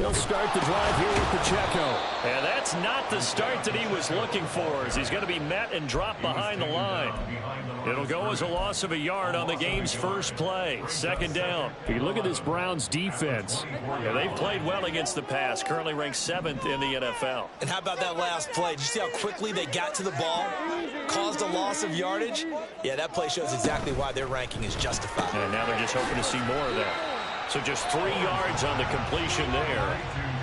He'll start the drive here with Pacheco. And that's not the start that he was looking for, as he's going to be met and dropped behind the line. It'll go as a loss of a yard on the game's first play. Second down. If you look at this Browns defense. Yeah, they've played well against the pass, currently ranked 7th in the NFL. And how about that last play? Did you see how quickly they got to the ball? Caused a loss of yardage? Yeah, that play shows exactly why their ranking is justified. And now they're just hoping to see more of that. So just 3 yards on the completion there.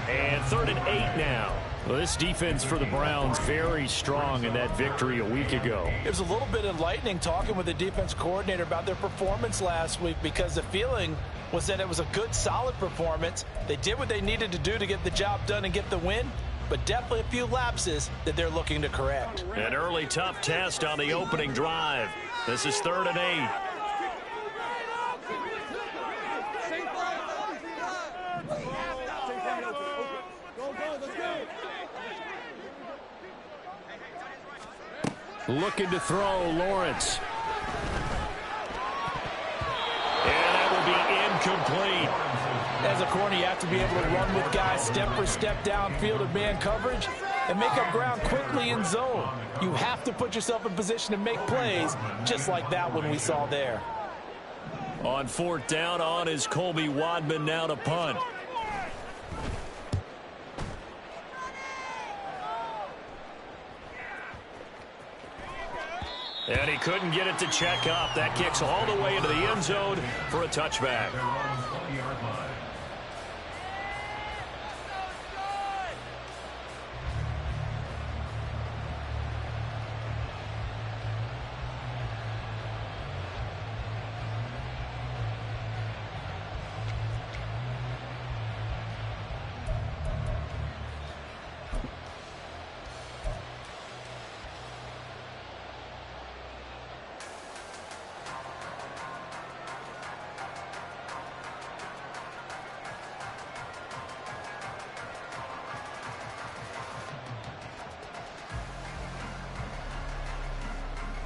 And 3rd and 8 now. Well, this defense for the Browns very strong in that victory a week ago. It was a little bit enlightening talking with the defense coordinator about their performance last week, because the feeling was that it was a good, solid performance. They did what they needed to do to get the job done and get the win, but definitely a few lapses that they're looking to correct. An early tough test on the opening drive. This is 3rd and 8. Looking to throw, Lawrence. And that will be incomplete. As a corner, you have to be able to run with guys step for step downfield in man coverage and make up ground quickly in zone. You have to put yourself in position to make plays, just like that one we saw there. On 4th down, on is Colby Wadman now to punt. And he couldn't get it to check up. That kicks all the way into the end zone for a touchback.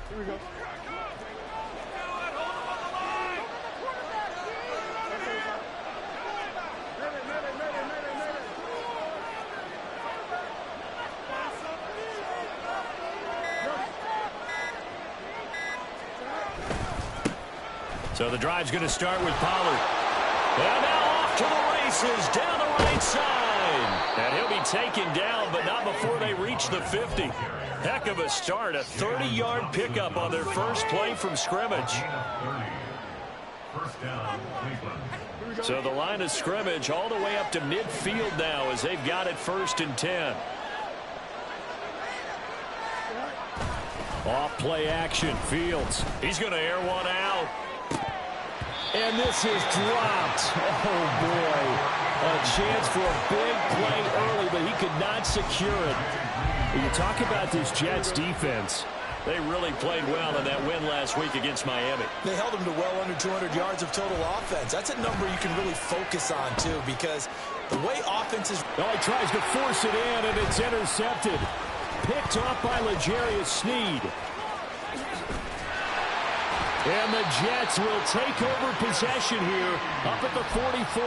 Here we go. So the drive's going to start with Pollard. And now off to the races down the right side. And he'll be taken down, but not before they reach the 50. Heck of a start, a 30-yard pickup on their first play from scrimmage. So the line of scrimmage all the way up to midfield now as they've got it 1st and 10. Off play action, Fields. He's going to air one out. And this is dropped. Oh, boy. A chance for a big play early, but he could not secure it. When you talk about this Jets defense, they really played well in that win last week against Miami. They held them to well under 200 yards of total offense. That's a number you can really focus on, too, because the way offenses... Oh, he tries to force it in, and it's intercepted. Picked off by L'Jarius Sneed. And the Jets will take over possession here up at the 44.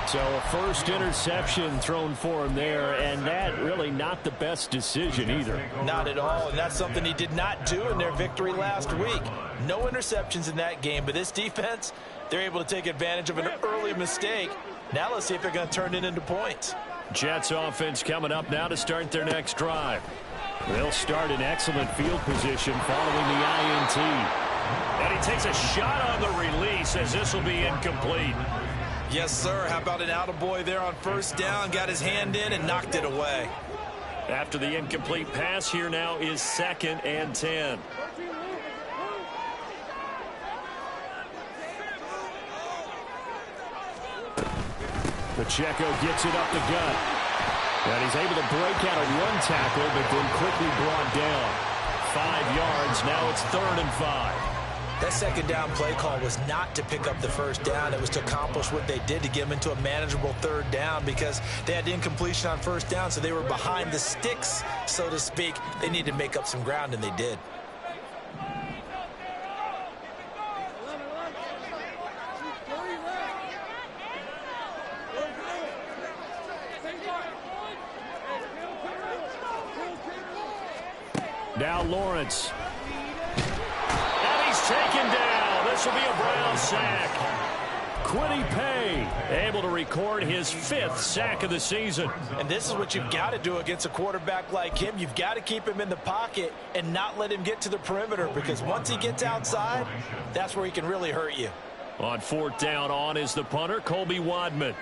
So a first interception thrown for him there, and that really not the best decision either. Not at all, and that's something he did not do in their victory last week. No interceptions in that game, but this defense, they're able to take advantage of an early mistake. Now let's see if they're going to turn it into points. Jets offense coming up now to start their next drive. They'll start in excellent field position following the INT. And he takes a shot on the release as this will be incomplete. Yes, sir. How about an attaboy there on 1st down? Got his hand in and knocked it away. After the incomplete pass, here now is 2nd and 10. Pacheco gets it up the gut. And he's able to break out of one tackle, but then quickly brought down. 5 yards. Now it's 3rd and 5. That 2nd down play call was not to pick up the 1st down. It was to accomplish what they did to get them into a manageable 3rd down, because they had incompletion on 1st down, so they were behind the sticks, so to speak. They needed to make up some ground, and they did. Now Lawrence. And he's taken down. This will be a Brown sack. Quiddy Pay able to record his 5th sack of the season. And this is what you've got to do against a quarterback like him. You've got to keep him in the pocket and not let him get to the perimeter, because once he gets outside, that's where he can really hurt you. On 4th down, on is the punter, Colby Wadman.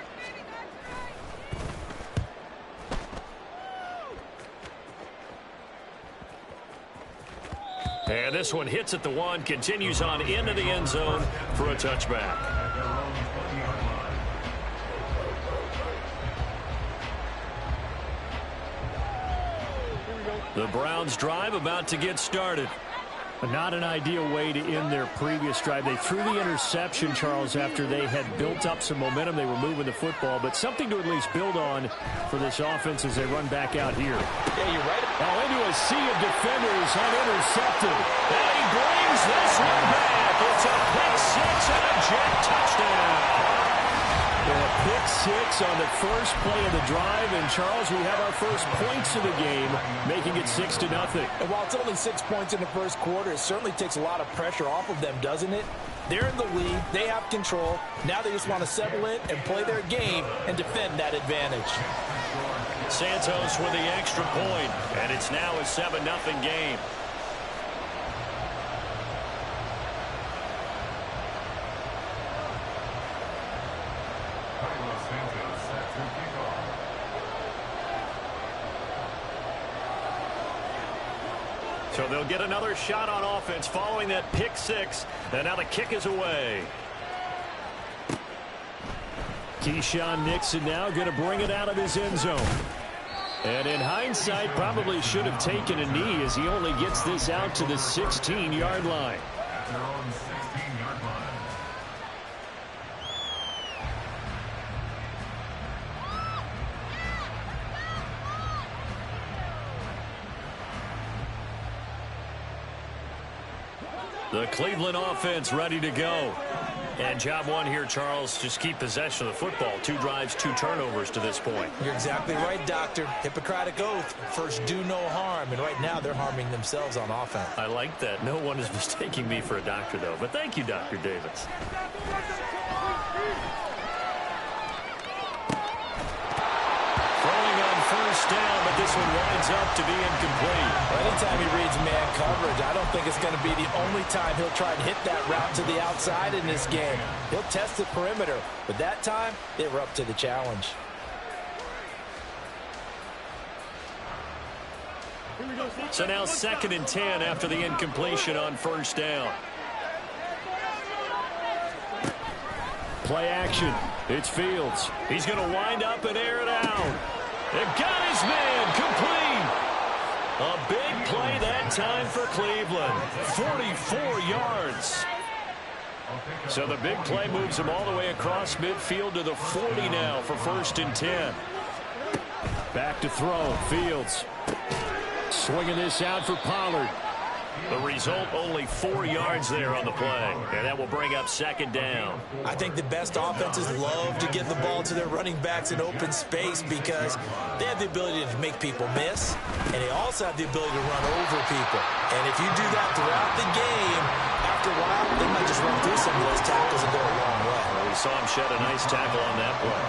And this one hits at the 1, continues on into the end zone for a touchback. The Browns drive about to get started. Not an ideal way to end their previous drive. They threw the interception, Charles, after they had built up some momentum. They were moving the football, but something to at least build on for this offense as they run back out here. Yeah, you're right. Now into a sea of defenders, unintercepted. And he brings this one back. It's a pick-6 and a Jet touchdown. A pick-6 on the first play of the drive, and Charles, we have our first points of the game, making it 6-0. And while it's only 6 points in the first quarter, it certainly takes a lot of pressure off of them, doesn't it? They're in the lead, they have control. Now they just want to settle in and play their game and defend that advantage. Santos with the extra point, and it's now a 7-0 game. So they'll get another shot on offense following that pick-6, and now the kick is away. Keyshawn Nixon now going to bring it out of his end zone. And in hindsight, probably should have taken a knee as he only gets this out to the 16-yard line. The Cleveland offense ready to go. And job one here, Charles, just keep possession of the football. 2 drives, 2 turnovers to this point. You're exactly right, Doctor. Hippocratic oath. First, do no harm. And right now, they're harming themselves on offense. I like that. No one is mistaking me for a doctor, though. But thank you, Dr. Davis. Throwing on first down, but this one winds up to be incomplete. Anytime he reads man coverage, I don't think it's going to be the only time he'll try and hit that route to the outside in this game. He'll test the perimeter, but that time, they were up to the challenge. So now 2nd and 10 after the incompletion on first down. Play action. It's Fields. He's going to wind up and air it out. They've got his man complete. A big play that time for Cleveland. 44 yards. So the big play moves him all the way across midfield to the 40 now for 1st and 10. Back to throw. Fields. Swinging this out for Pollard. The result, only 4 yards there on the play. And that will bring up 2nd down. I think the best offenses love to get the ball to their running backs in open space because they have the ability to make people miss, and they also have the ability to run over people. And if you do that throughout the game, after a while, they might just run through some of those tackles and go a long way. Well, we saw him shed a nice tackle on that play.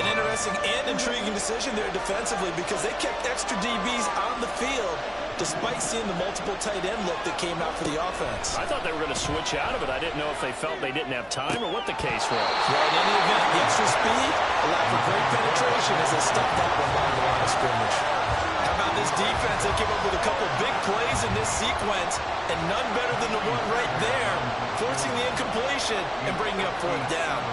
An interesting and intriguing decision there defensively because they kept extra DBs on the field despite seeing the multiple tight end look that came out for the offense. I thought they were going to switch out of it. I didn't know if they felt they didn't have time or what the case was. Well, in any event, the extra speed allowed for great penetration as they stopped that one by the line of scrimmage. How about this defense? They came up with a couple big plays in this sequence, and none better than the one right there, forcing the incompletion and bringing up 4th down.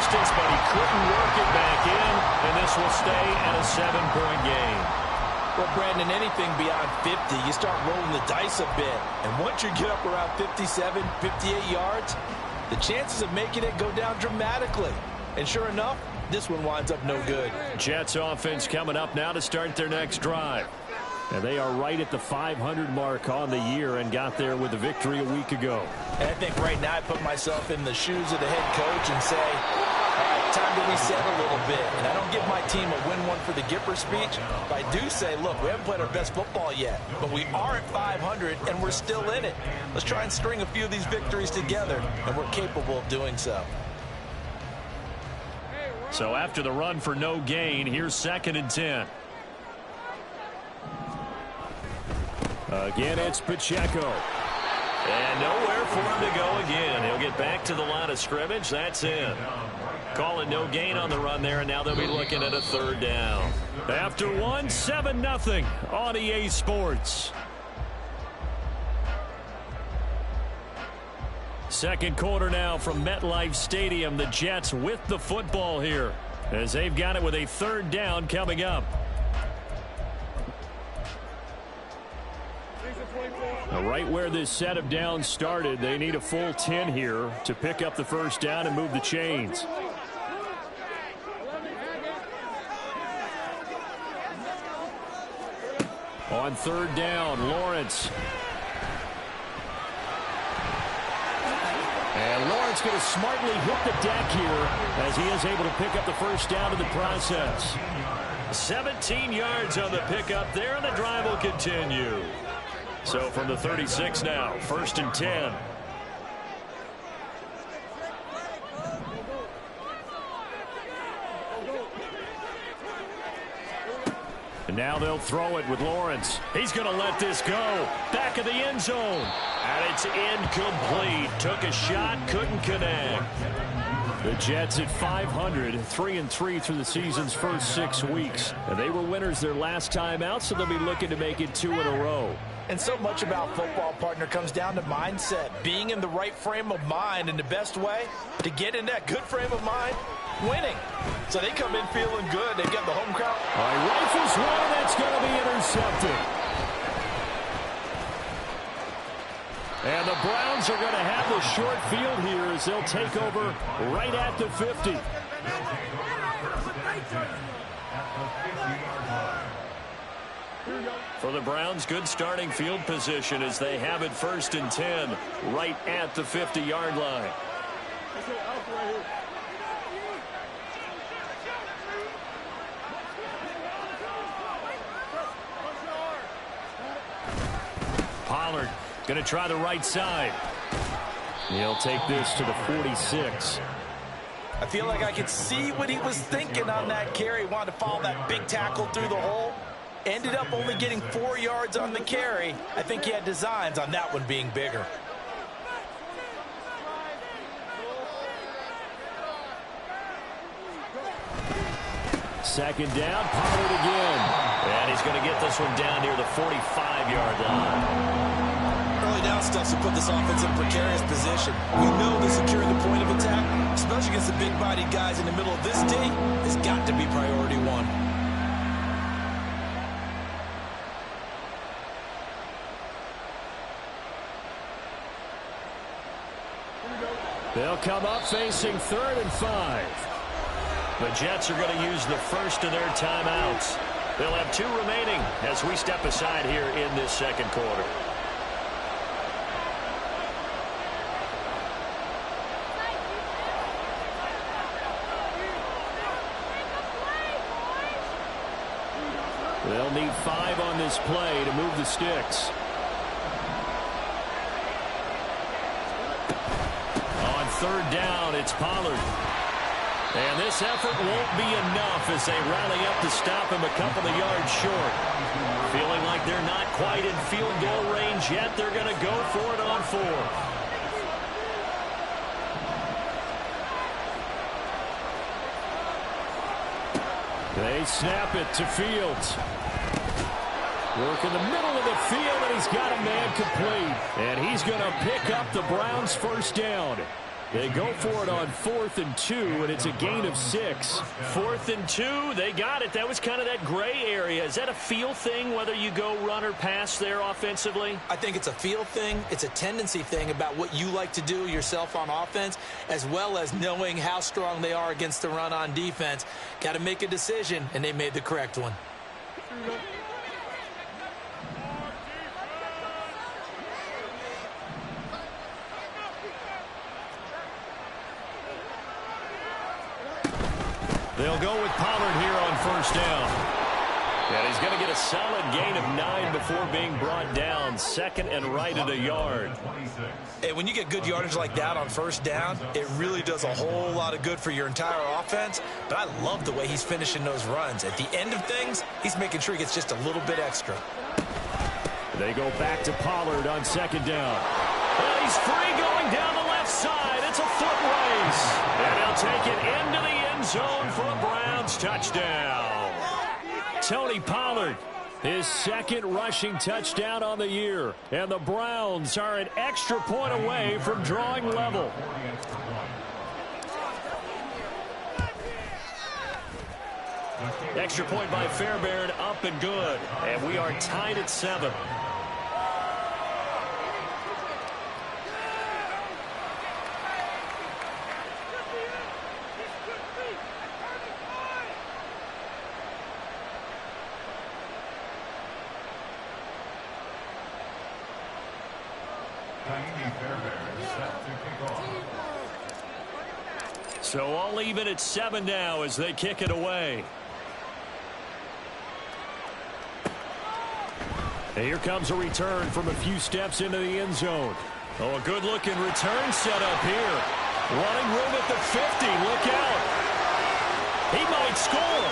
But he couldn't work it back in, and this will stay at a 7-point game. Well, Brandon, anything beyond 50, you start rolling the dice a bit. And once you get up around 57, 58 yards, the chances of making it go down dramatically. And sure enough, this one winds up no good. Jets offense coming up now to start their next drive. And they are right at the 500 mark on the year and got there with a victory a week ago. And I think right now I put myself in the shoes of the head coach and say, all right, time to reset a little bit. And I don't give my team a win one for the Gipper speech, but I do say, look, we haven't played our best football yet, but we are at 500 and we're still in it. Let's try and string a few of these victories together, and we're capable of doing so. So after the run for no gain, here's 2nd and 10. Again, it's Pacheco. And nowhere for him to go again. He'll get back to the line of scrimmage. That's in. Call it no gain on the run there, and now they'll be looking at a 3rd down. After 7-0 on EA Sports. Second quarter now from MetLife Stadium. The Jets with the football here as they've got it with a 3rd down coming up. Right where this set of downs started, they need a full 10 here to pick up the 1st down and move the chains. On 3rd down, Lawrence. And Lawrence going to smartly hit the deck here as he is able to pick up the 1st down in the process. 17 yards on the pickup there, and the drive will continue. So from the 36 now, 1st and 10. And now they'll throw it with Lawrence. He's going to let this go. Back of the end zone. And it's incomplete. Took a shot, couldn't connect. The Jets at 500, 3-3 through the season's first 6 weeks. And they were winners their last time out, so they'll be looking to make it 2 in a row. And so much about football, partner, comes down to mindset. Being in the right frame of mind, and the best way to get in that good frame of mind, winning. So they come in feeling good. They've got the home crowd. All right, rifles one, that's going to be intercepted. And the Browns are going to have the short field here as they'll take over right at the 50. For the Browns, good starting field position as they have it 1st and 10 right at the 50-yard line. Pollard going to try the right side. He'll take this to the 46. I feel like I could see what he was thinking on that carry. Wanted to follow that big tackle through the hole. Ended up only getting 4 yards on the carry. I think he had designs on that one being bigger. Second down, Pollard again. And he's going to get this one down near the 45-yard line. Early down stuff to put this offense in a precarious position. We know that securing the point of attack, especially against the big-bodied guys in the middle of this D, has got to be priority one. They'll come up facing 3rd and 5. The Jets are going to use the first of their timeouts. They'll have 2 remaining as we step aside here in this second quarter. They'll need 5 on this play to move the sticks. On 3rd down, it's Pollard. And this effort won't be enough as they rally up to stop him a couple of yards short. Feeling like they're not quite in field goal range yet, they're going to go for it on 4th. They snap it to Fields. Work in the middle of the field, and he's got a man complete. And he's going to pick up the Browns' 1st down. They go for it on 4th and 2, and it's a gain of 6. 4th and 2, they got it. That was kind of that gray area. Is that a feel thing, whether you go run or pass there offensively? I think it's a feel thing. It's a tendency thing about what you like to do yourself on offense, as well as knowing how strong they are against the run on defense. Got to make a decision, and they made the correct one. They'll go with Pollard here on first down. And he's going to get a solid gain of 9 before being brought down. Second and right at a yard. Hey, when you get good yardage like that on first down, it really does a whole lot of good for your entire offense. But I love the way he's finishing those runs. At the end of things, he's making sure he gets just a little bit extra. They go back to Pollard on second down. Well, he's free going down the left side. It's a foot race. And he'll take it into the end zone for a Browns touchdown. Tony Pollard, his second rushing touchdown on the year. And the Browns are an extra point away from drawing level. Extra point by Fairbairn, up and good. And we are tied at 7. So all even at 7 now as they kick it away. And here comes a return from a few steps into the end zone. Oh, a good-looking return set up here. Running room at the 50. Look out. He might score.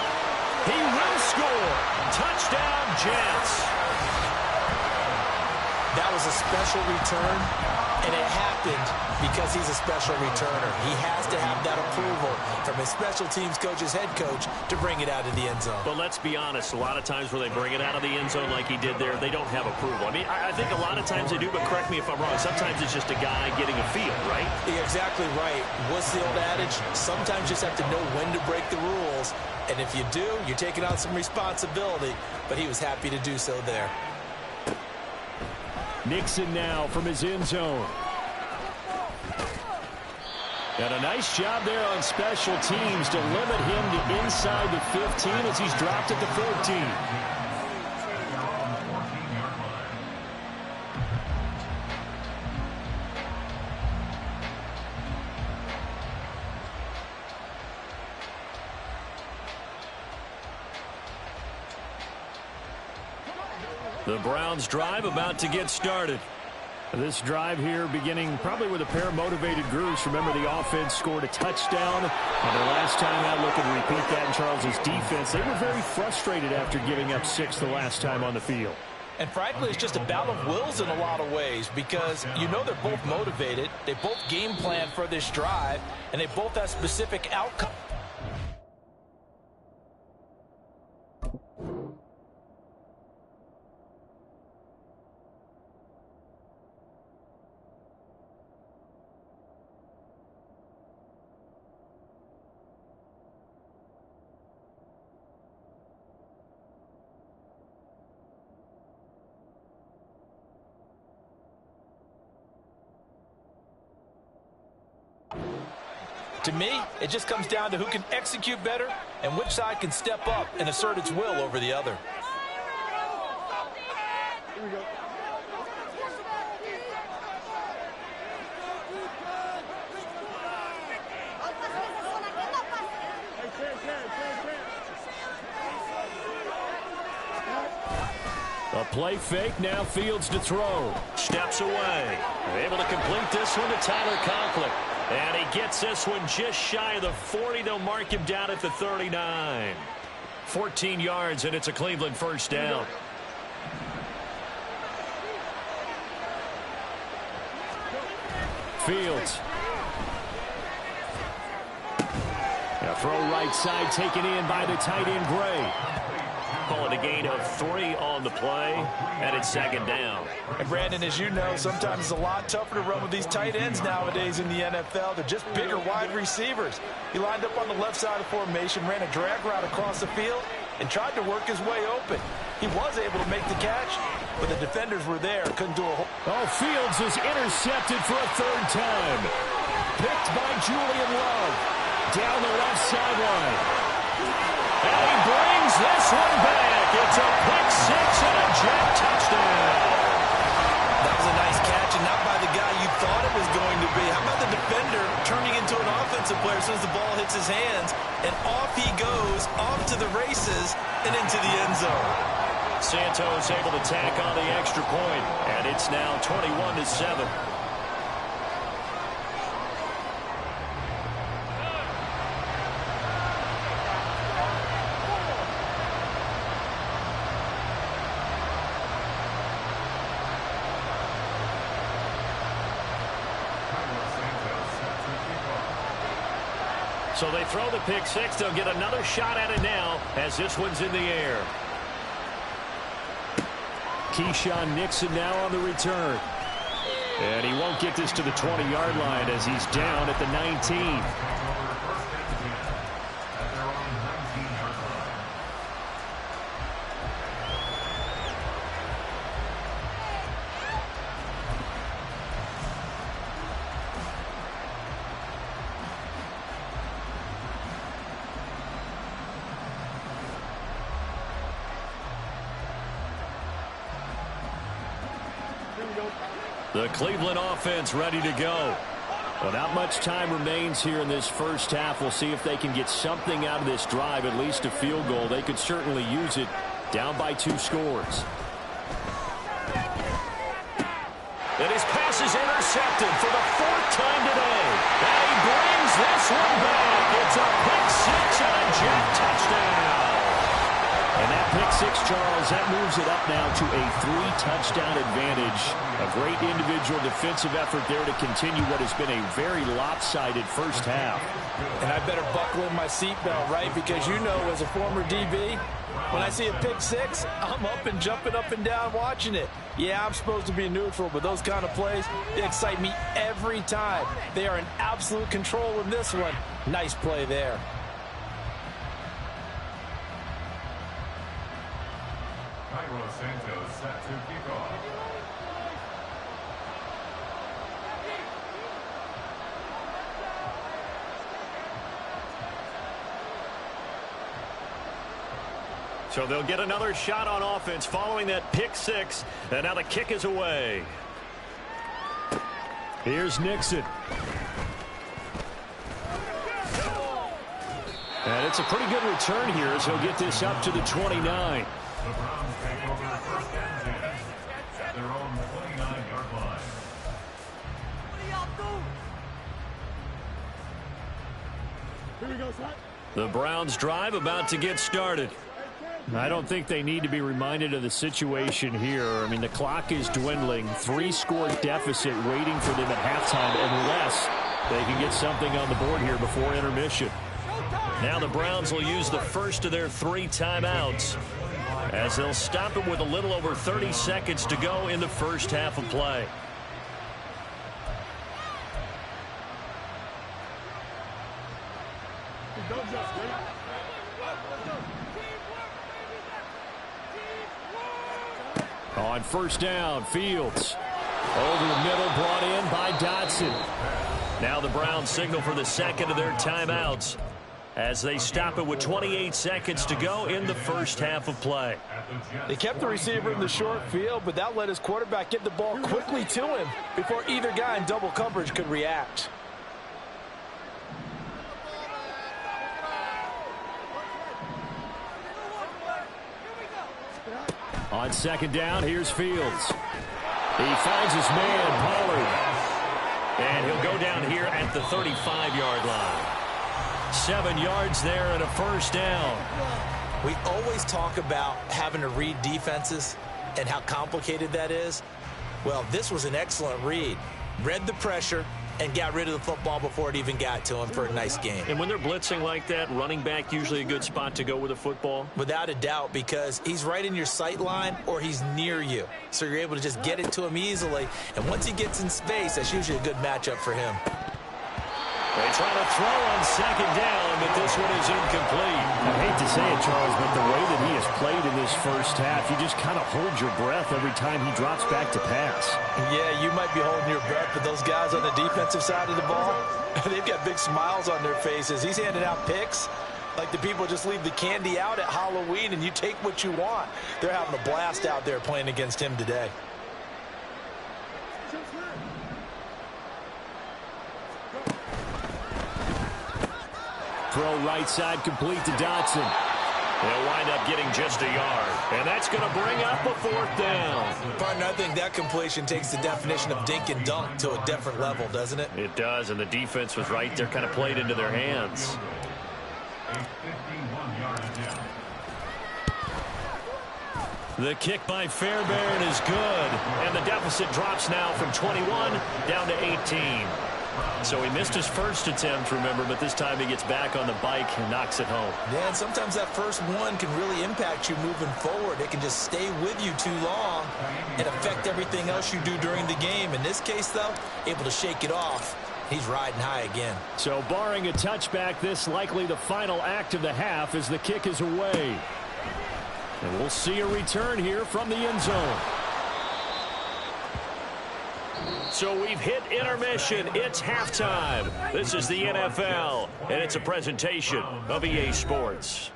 He will score. Touchdown, Jets. That was a special return, and it happened because he's a special returner. He has to have that approval from his special teams coach's head coach to bring it out of the end zone. But let's be honest, a lot of times where they bring it out of the end zone like he did there, they don't have approval. I mean, I think a lot of times they do, but correct me if I'm wrong. Sometimes it's just a guy getting a feel, right? You're exactly right. What's the old adage? Sometimes you just have to know when to break the rules. And if you do, you're taking on some responsibility. But he was happy to do so there. Nixon now from his end zone. And a nice job there on special teams to limit him to inside the 15 as he's dropped at the 14. The Browns drive about to get started. This drive here beginning probably with a pair of motivated groups. Remember, the offense scored a touchdown. And their last time out, looking to repeat that in Charles's defense. They were very frustrated after giving up 6 the last time on the field. And frankly, it's just a battle of wills in a lot of ways because you know they're both motivated. They both game plan for this drive, and they both have specific outcomes. To me, it just comes down to who can execute better and which side can step up and assert its will over the other. Here we go. A play fake, now Fields to throw. Steps away. Able to complete this one to Tyler Conklin. And he gets this one just shy of the 40. They'll mark him down at the 39. 14 yards, and it's a Cleveland first down. Fields. A throw right side taken in by the tight end Gray. Call it a gain of 3 on the play, and it's second down. And Brandon, as you know, sometimes it's a lot tougher to run with these tight ends nowadays in the NFL. They're just bigger wide receivers. He lined up on the left side of formation, ran a drag route across the field, and tried to work his way open. He was able to make the catch, but the defenders were there, couldn't do a whole... Oh, Fields is intercepted for a third time. Picked by Julian Love. Down the left sideline. And he brings this one back. It's a pick 6 and a Jet touchdown. That was a nice catch, and not by the guy you thought it was going to be. How about the defender turning into an offensive player as soon as the ball hits his hands and off he goes, off to the races and into the end zone. Santos able to tack on the extra point, and it's now 21-7. So they throw the pick six. They'll get another shot at it now as this one's in the air. Keyshawn Nixon now on the return. And he won't get this to the 20-yard line as he's down at the 19. The Cleveland offense ready to go. Well, not much time remains here in this first half. We'll see if they can get something out of this drive, at least a field goal. They could certainly use it, down by 2 scores. And his pass is intercepted for the 4th time today. And he brings this one back. It's a pick six and a Jet touchdown. And that pick six, Charles, that moves it up now to a 3-touchdown advantage. A great individual defensive effort there to continue what has been a very lopsided first half. And I better buckle in my seatbelt, right? Because you know, as a former DB, when I see a pick six, I'm up and jumping up and down watching it. Yeah, I'm supposed to be neutral, but those kind of plays, they excite me every time. They are in absolute control in this one. Nice play there. Santos set to kick off. So they'll get another shot on offense following that pick six, and now the kick is away. Here's Nixon. And it's a pretty good return here as he'll get this up to the 29. The Browns take over first and 10 at their own 29-yard line. Here we go, son. The Browns drive about to get started. I don't think they need to be reminded of the situation here. I mean, the clock is dwindling. 3-score deficit waiting for them at halftime unless they can get something on the board here before intermission. Now the Browns will use the first of their 3 timeouts as they'll stop it with a little over 30 seconds to go in the first half of play. On first down, Fields. Over the middle, brought in by Dotson. Now the Browns signal for the second of their timeouts as they stop it with 28 seconds to go in the first half of play. They kept the receiver in the short field, but that let his quarterback get the ball quickly to him before either guy in double coverage could react. On second down, here's Fields. He finds his man, Pollard. And he'll go down here at the 35-yard line. 7 yards there and a first down. We always talk about having to read defenses and how complicated that is. Well, this was an excellent read. Read the pressure and got rid of the football before it even got to him for a nice game. And when they're blitzing like that, running back usually a good spot to go with a football? Without a doubt, because he's right in your sight line or he's near you. So you're able to just get it to him easily. And once he gets in space, that's usually a good matchup for him. They try to throw on second down, but this one is incomplete. I hate to say it, Charles, but the way that he has played in this first half, you just kind of hold your breath every time he drops back to pass. Yeah, you might be holding your breath, but those guys on the defensive side of the ball, they've got big smiles on their faces. He's handing out picks like the people just leave the candy out at Halloween and you take what you want. They're having a blast out there playing against him today. throw right side complete to Dotson. They'll wind up getting just a yard. And that's going to bring up a 4th down. Partner, I think that completion takes the definition of dink and dunk to a different level, doesn't it? It does, and the defense was right there, kind of played into their hands. A 51-yard attempt. The kick by Fairbairn is good. And the deficit drops now from 21 down to 18. So he missed his first attempt, remember, but this time he gets back on the bike and knocks it home. Yeah, and sometimes that first one can really impact you moving forward. It can just stay with you too long and affect everything else you do during the game. In this case, though, able to shake it off. He's riding high again. So barring a touchback, this likely the final act of the half as the kick is away. And we'll see a return here from the end zone. So we've hit intermission. It's halftime. This is the NFL, and it's a presentation of EA Sports.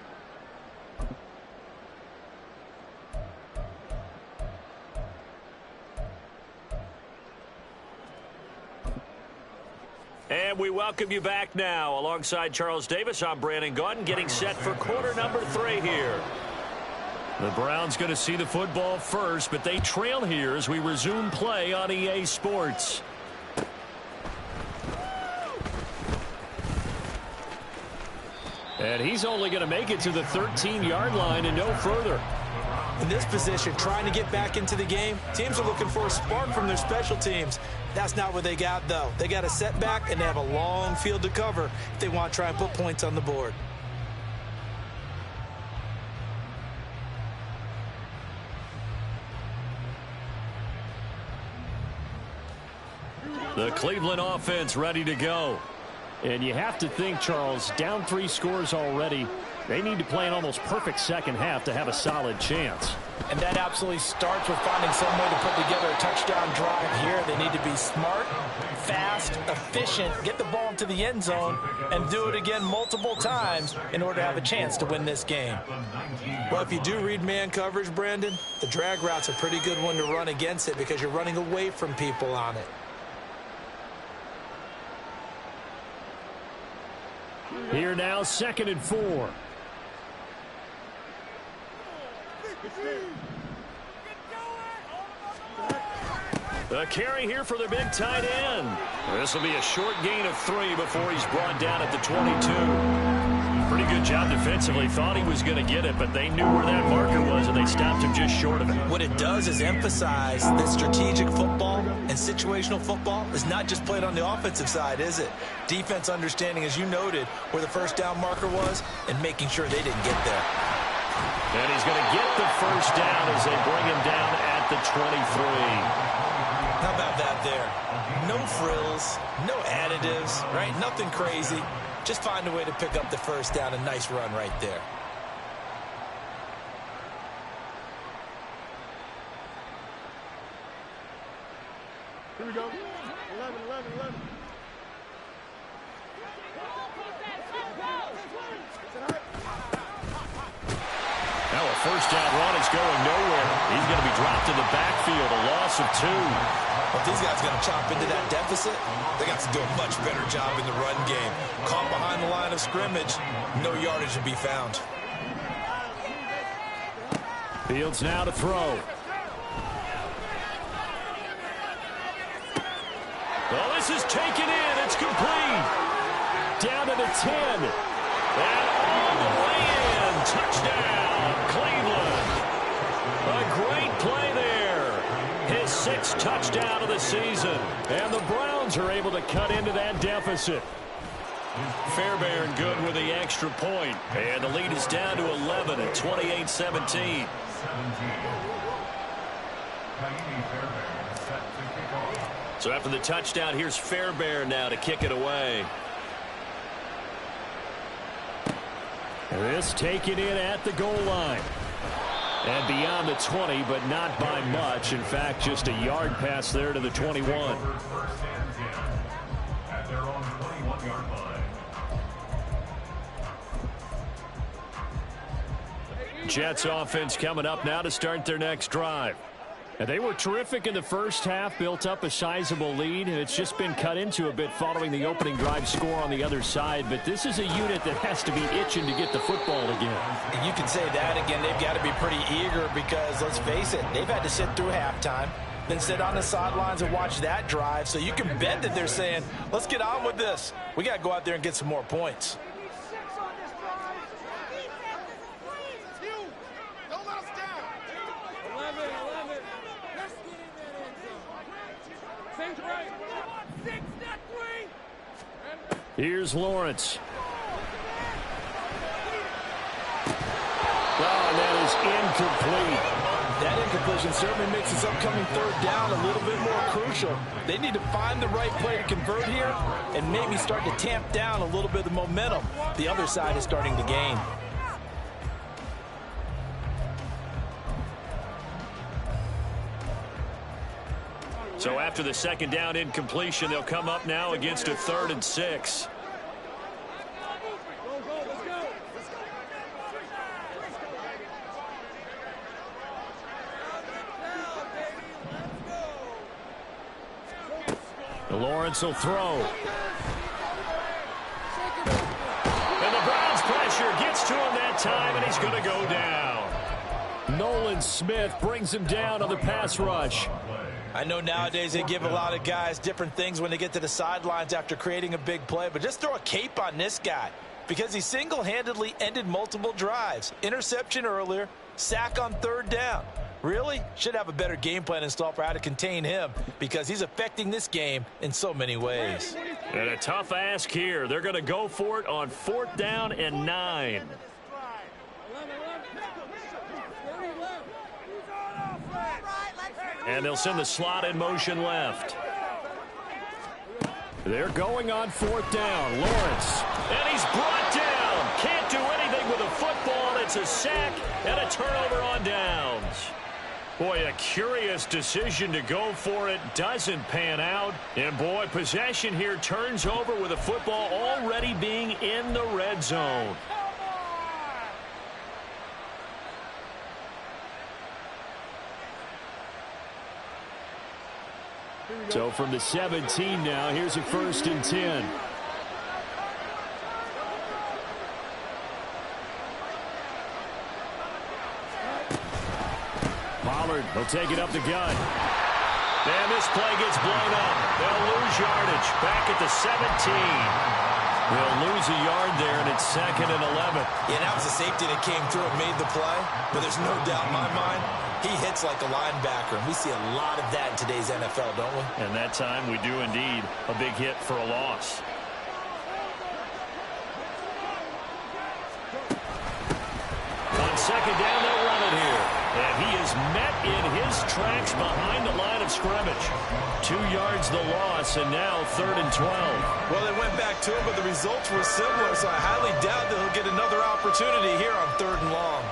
And we welcome you back now. Alongside Charles Davis, I'm Brandon Gaudin, getting set for quarter number 3 here. The Browns going to see the football first, but they trail here as we resume play on EA Sports. And he's only going to make it to the 13-yard line and no further. In this position, trying to get back into the game, teams are looking for a spark from their special teams. That's not what they got, though. They got a setback, and they have a long field to cover if they want to try and put points on the board. The Cleveland offense ready to go. And you have to think, Charles, down 3 scores already. They need to play an almost perfect second half to have a solid chance. And that absolutely starts with finding some way to put together a touchdown drive here. They need to be smart, fast, efficient, get the ball into the end zone, and do it again multiple times in order to have a chance to win this game. Well, if you do read man coverage, Brandon, the drag route's a pretty good one to run against it because you're running away from people on it. Here now, 2nd and 4. The carry here for the big tight end. This will be a short gain of 3 before he's brought down at the 22. Pretty good job defensively. Thought he was going to get it, but they knew where that marker was, and they stopped him just short of it. What it does is emphasize that strategic football and situational football is not just played on the offensive side, is it? Defense understanding, as you noted, where the first down marker was and making sure they didn't get there. And he's going to get the first down as they bring him down at the 23. How about that there? No frills, no additives, right? Nothing crazy. Just find a way to pick up the first down. A nice run right there. Here we go. 11. Now a first down run is going nowhere. He's going to be dropped in the backfield, a loss of 2. Well, if these guys are going to chop into that deficit, they got to do a much better job in the run game. Caught behind the line of scrimmage, no yardage to be found. Fields now to throw. Well, this is taken in. It's complete. Down to the 10. And all the way in. Touchdown, Cleveland. A great play there. His 6th touchdown of the season. And the Browns are able to cut into that deficit. Fairbairn good with the extra point. And the lead is down to 11 at 28-17. So after the touchdown, here's Fairbairn now to kick it away. This taken in at the goal line. And beyond the 20, but not by much. In fact, just a yard pass there to the 21. At their own 21-yard line. Jets offense coming up now to start their next drive. And they were terrific in the first half, built up a sizable lead, and it's just been cut into a bit following the opening drive score on the other side. But this is a unit that has to be itching to get the football again. And you can say that again. They've got to be pretty eager because, let's face it, they've had to sit through halftime, then sit on the sidelines and watch that drive. So you can bet that they're saying, let's get on with this. We got to go out there and get some more points. Here's Lawrence. Oh, and that is incomplete. That incompletion certainly makes this upcoming third down a little bit more crucial. They need to find the right play to convert here and maybe start to tamp down a little bit of the momentum the other side is starting to gain. So after the second down incompletion, they'll come up now against a 3rd and 6. Lawrence will throw. And the Browns pressure gets to him that time, and he's going to go down. Nolan Smith brings him down on the pass rush. I know nowadays they give a lot of guys different things when they get to the sidelines after creating a big play, but just throw a cape on this guy because he single-handedly ended multiple drives. Interception earlier, sack on 3rd down. Really? Should have a better game plan installed for how to contain him because he's affecting this game in so many ways. And a tough ask here. They're going to go for it on 4th down and 9. And they'll send the slot in motion left. They're going on 4th down. Lawrence. And he's brought down. Can't do anything with a football. It's a sack and a turnover on downs. Boy, a curious decision to go for it. Doesn't pan out. And, boy, possession here turns over with a football already being in the red zone. So from the 17 now, here's a 1st and 10. Pollard will take it up the gut. And this play gets blown up. They'll lose yardage back at the 17. They'll lose a yard there, and it's 2nd and 11. Yeah, that was a safety that came through and made the play. But there's no doubt in my mind, he hits like a linebacker. And we see a lot of that in today's NFL, don't we? And that time we do indeed. A big hit for a loss. On 2nd down, they'll run it here. And he is met in his tracks behind the line of scrimmage. 2 yards the loss, and now 3rd and 12. Well, they went back to him, but the results were similar, so I highly doubt that he'll get another opportunity here on 3rd and long.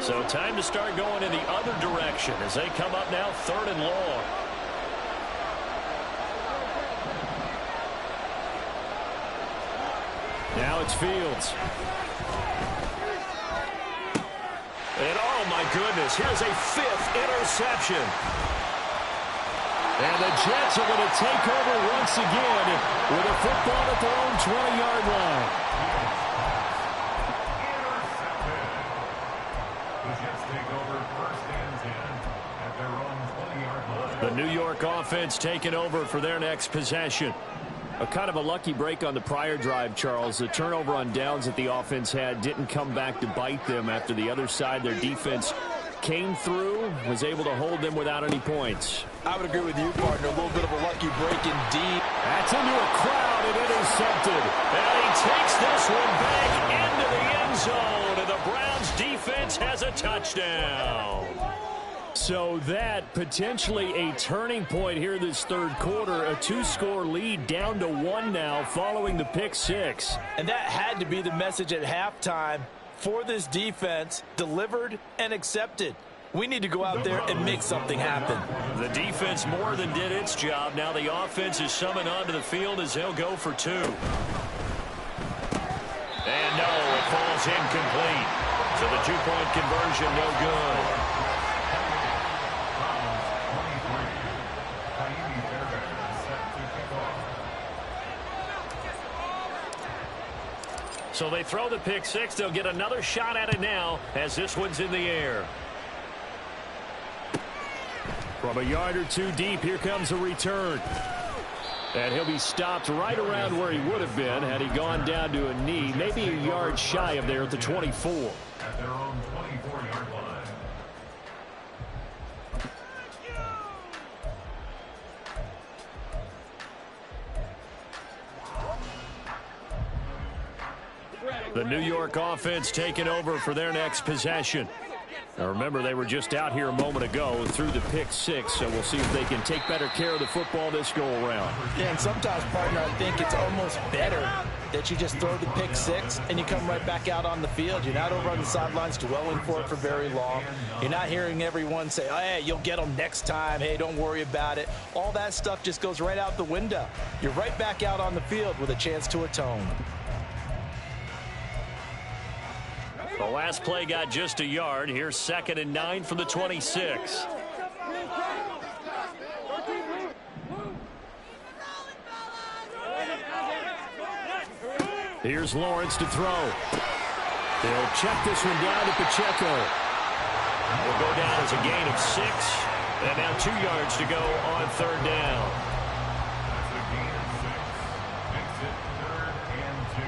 So time to start going in the other direction as they come up now 3rd and long. Now it's Fields. And oh my goodness, here's a 5th interception. And the Jets are going to take over once again with a football at their own 20-yard line. The New York offense taking over for their next possession. A kind of a lucky break on the prior drive, Charles. The turnover on downs that the offense had didn't come back to bite them after the other side. Their defense came through, was able to hold them without any points. I would agree with you, partner. A little bit of a lucky break indeed. That's into a crowd and intercepted. And he takes this one back into the end zone. And the Browns defense has a touchdown. So that potentially a turning point here this 3rd quarter. A 2-score lead down to 1 now following the pick 6. And that had to be the message at halftime for this defense, delivered and accepted. We need to go out there and make something happen. The defense more than did its job. Now the offense is summoned onto the field as they'll go for 2. And no, it falls incomplete. So the 2-point conversion no good. So they throw the pick 6. They'll get another shot at it now as this one's in the air. From a yard or 2 deep, here comes a return. And he'll be stopped right around where he would have been had he gone down to a knee, maybe a yard shy of there at the 24. At their own 24-yard line. The New York offense taking over for their next possession. Now remember, they were just out here a moment ago through the pick 6, so we'll see if they can take better care of the football this go-around. Yeah, and sometimes, partner, I think it's almost better that you just throw the pick 6 and you come right back out on the field. You're not over on the sidelines dwelling for it for very long. You're not hearing everyone say, oh, hey, you'll get them next time. Hey, don't worry about it. All that stuff just goes right out the window. You're right back out on the field with a chance to atone. The last play got just a yard. Here's 2nd and 9 from the 26. Here's Lawrence to throw. They'll check this one down to Pacheco. Will go down as a gain of 6. And now 2 yards to go on 3rd down. That's a gain of 6. Makes it 3rd and 2.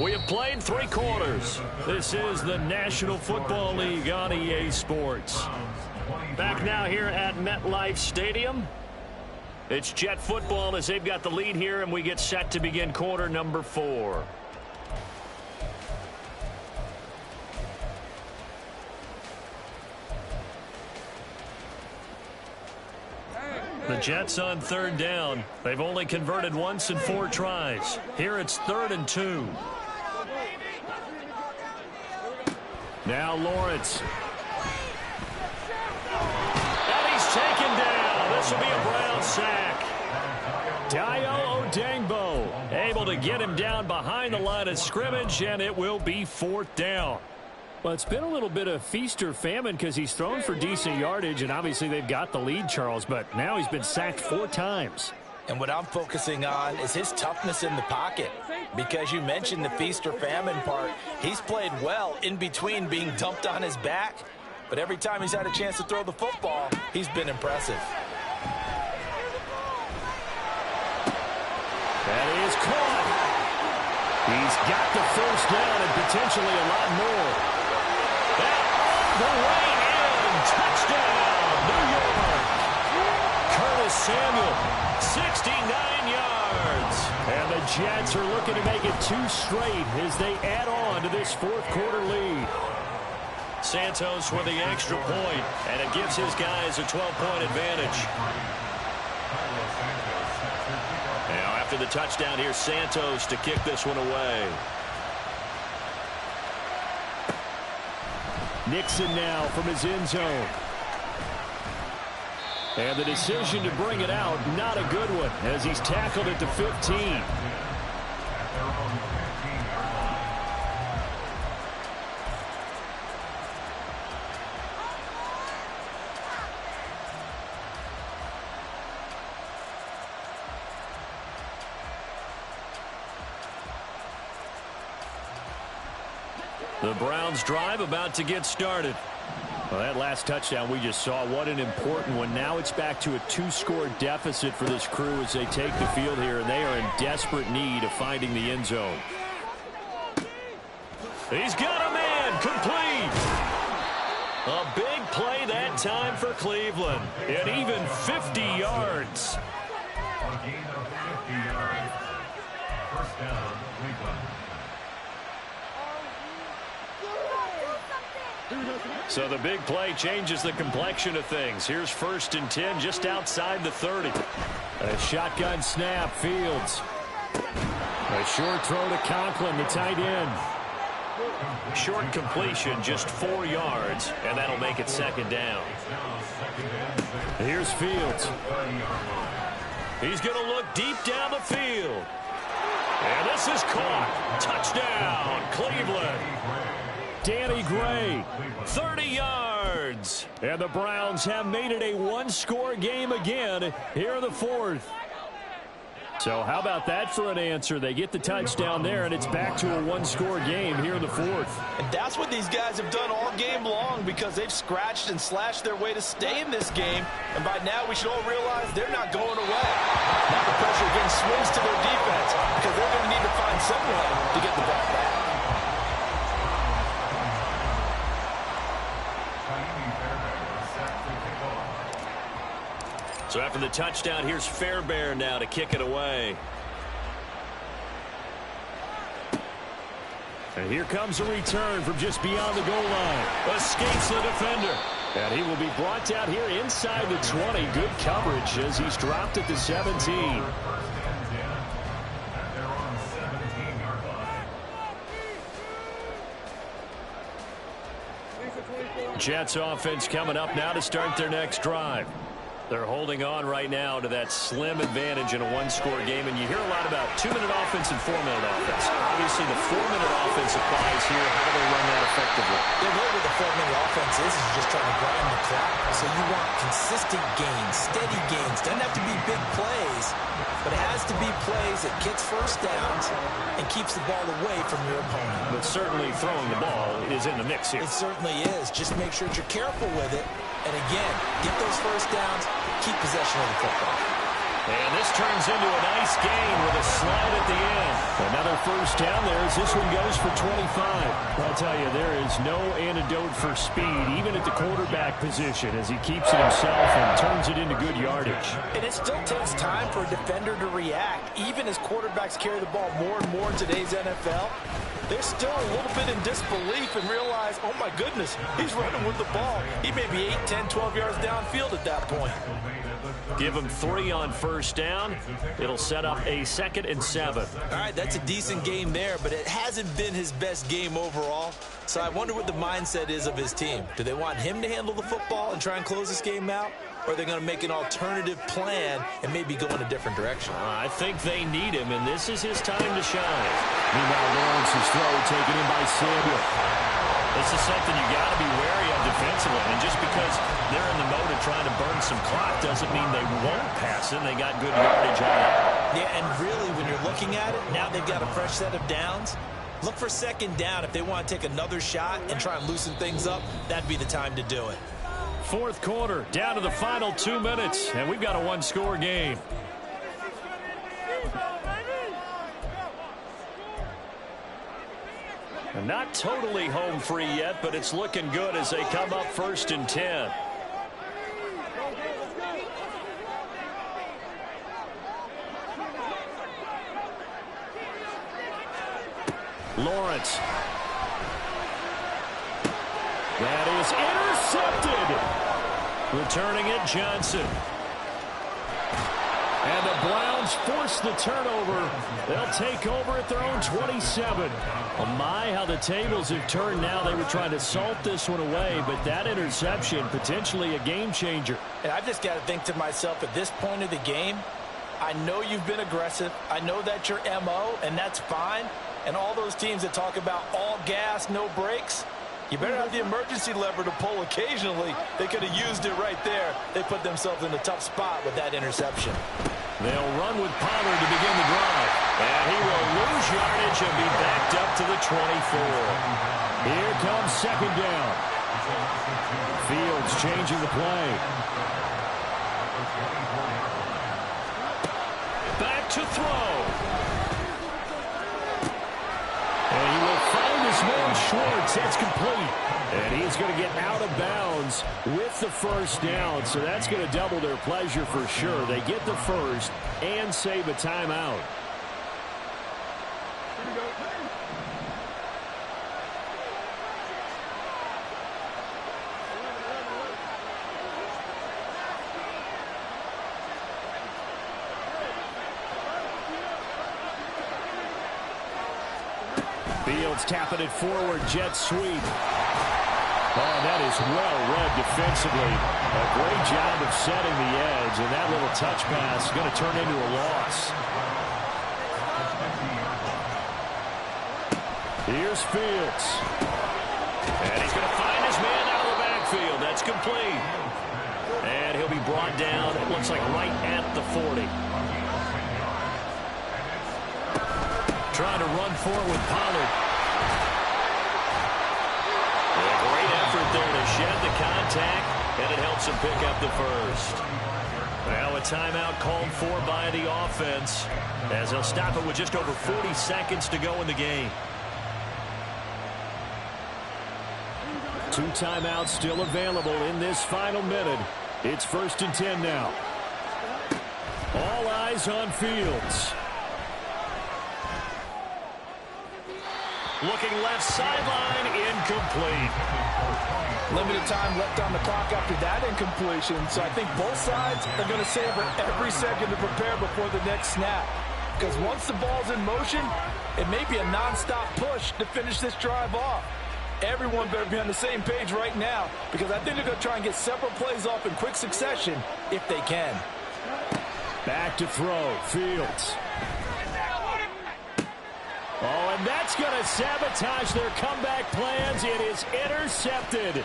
We have played 3 quarters. This is the National Football League on EA Sports. Back now here at MetLife Stadium. It's Jet football as they've got the lead here, and we get set to begin quarter number 4. The Jets on 3rd down. They've only converted once in 4 tries. Here it's 3rd and 2. Now Lawrence. And he's taken down. This will be a Brown sack. Dayo Odangbo Able to get him down behind the line of scrimmage, and it will be 4th down. Well, it's been a little bit of feast or famine because he's thrown for decent yardage, and obviously they've got the lead, Charles, but now he's been sacked 4 times. And what I'm focusing on is his toughness in the pocket. Because you mentioned the feast or famine part. He's played well in between being dumped on his back. But every time he's had a chance to throw the football, he's been impressive. That is caught. He's got the 1st down and potentially a lot more. That the way in. Touchdown, New York. Curtis Samuel, 69 yards. And the Jets are looking to make it 2 straight as they add on to this 4th quarter lead. Santos with the extra point, and it gives his guys a 12-point advantage. Now after the touchdown, here's Santos to kick this one away. Nixon now from his end zone. And the decision to bring it out, not a good one, as he's tackled at the 15. The Browns drive about to get started. Well, that last touchdown we just saw, what an important one. Now it's back to a 2-score deficit for this crew as they take the field here, and they are in desperate need of finding the end zone. He's got a man, complete. A big play that time for Cleveland, and even 50 yards. A gain of 50 yards. 1st down, Cleveland. So the big play changes the complexion of things. Here's 1st and 10 just outside the 30. A shotgun snap, Fields. A short throw to Conklin, the tight end. Short completion, just 4 yards, and that'll make it second down. Here's Fields. He's going to look deep down the field. And this is caught. Touchdown, Cleveland. Danny Gray. 30 yards. And the Browns have made it a one-score game again here in the fourth. So how about that for an answer? They get the touchdown there, and it's back to a one-score game here in the fourth. And that's what these guys have done all game long because they've scratched and slashed their way to stay in this game. And by now, we should all realize they're not going away. Now the pressure again swings to their defense because they're going to need to find some way to get the ball back. So after the touchdown, here's Fairbairn now to kick it away. And here comes a return from just beyond the goal line. Escapes the defender. And he will be brought down here inside the 20. Good coverage as he's dropped at the 17. Jets offense coming up now to start their next drive. They're holding on right now to that slim advantage in a one-score game, and you hear a lot about 2-minute offense and 4-minute offense. Obviously, the 4-minute offense applies here. How do they run that effectively? The way with the 4-minute offense is just trying to grind the clock. So you want consistent gains, steady gains. Doesn't have to be big plays, but it has to be plays that gets first downs and keeps the ball away from your opponent. But certainly throwing the ball is in the mix here. It certainly is. Just make sure that you're careful with it. And again, get those first downs, keep possession of the football. And this turns into a nice gain with a slide at the end. Another first down there as this one goes for 25. I'll tell you, there is no antidote for speed, even at the quarterback position, as he keeps it himself and turns it into good yardage. And it still takes time for a defender to react. Even as quarterbacks carry the ball more and more in today's NFL, they're still a little bit in disbelief and realize, oh my goodness, he's running with the ball. He may be 8, 10, 12 yards downfield at that point. Give him 3 on first down. It'll set up a 2nd and 7. All right, that's a decent game there, but it hasn't been his best game overall. So I wonder what the mindset is of his team. Do they want him to handle the football and try and close this game out? Or are they going to make an alternative plan and maybe go in a different direction? I think they need him, and this is his time to shine. Meanwhile, Lawrence's throw taken in by Samuel. This is something you got to be wary of defensively. And just because they're in the mode of trying to burn some clock doesn't mean they won't pass it. They got good yardage on it. Yeah, and really, when you're looking at it, now they've got a fresh set of downs. Look for second down. If they want to take another shot and try and loosen things up, that'd be the time to do it. Fourth quarter, down to the final 2 minutes, and we've got a one-score game. And not totally home free yet, but it's looking good as they come up 1st and 10. Lawrence. That is intercepted. Returning it, Johnson. And the Browns force the turnover. They'll take over at their own 27. Oh my, how the tables have turned now. They were trying to salt this one away, but that interception, potentially a game changer. And I've just got to think to myself, at this point of the game, I know you've been aggressive. I know that's your MO, and that's fine. And all those teams that talk about all gas, no brakes, you better have the emergency lever to pull occasionally. They could have used it right there. They put themselves in a tough spot with that interception. They'll run with Pollard to begin the drive. And he will lose yardage and be backed up to the 24. Here comes second down. Fields changing the play. Back to throw. And he will find his man Schwartz. That's complete. And he's going to get out of bounds with the first down. So that's going to double their pleasure for sure. They get the first and save a timeout. Fields tapping it forward, jet sweep. Oh, that is well read defensively. A great job of setting the edge, and that little touch pass is going to turn into a loss. Here's Fields. And he's going to find his man out of the backfield. That's complete. And he'll be brought down, it looks like right at the 40. Trying to run forward with Pollard. A great effort there to shed the contact, and it helps him pick up the first. Well, a timeout called for by the offense, as they'll stop it with just over 40 seconds to go in the game. 2 timeouts still available in this final minute. It's 1st and 10 now. All eyes on Fields. Looking left sideline, incomplete. Limited time left on the clock after that incompletion, so I think both sides are going to savor every second to prepare before the next snap. Because once the ball's in motion, it may be a nonstop push to finish this drive off. Everyone better be on the same page right now, because I think they're going to try and get several plays off in quick succession if they can. Back to throw, Fields. Oh, and that's going to sabotage their comeback plans. It is intercepted.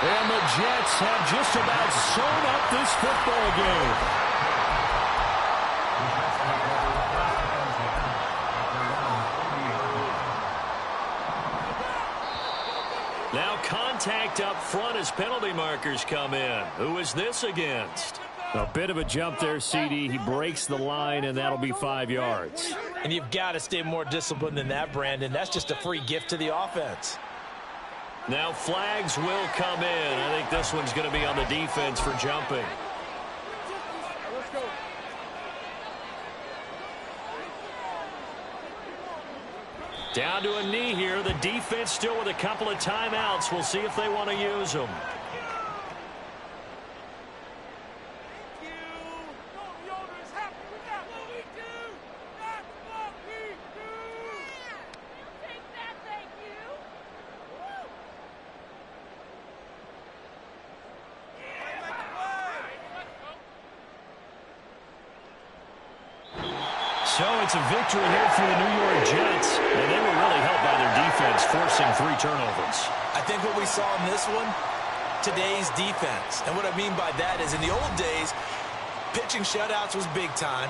And the Jets have just about sewn up this football game. Now contact up front as penalty markers come in. Who is this against? A bit of a jump there, CD. He breaks the line, and that'll be 5 yards. And you've got to stay more disciplined than that, Brandon. That's just a free gift to the offense. Now flags will come in. I think this one's going to be on the defense for jumping. Let's go. Down to a knee here. The defense still with a couple of timeouts. We'll see if they want to use them. So it's a victory here for the New York Jets, and they were really helped by their defense, forcing 3 turnovers. I think what we saw in this one, today's defense. And what I mean by that is in the old days, pitching shutouts was big time.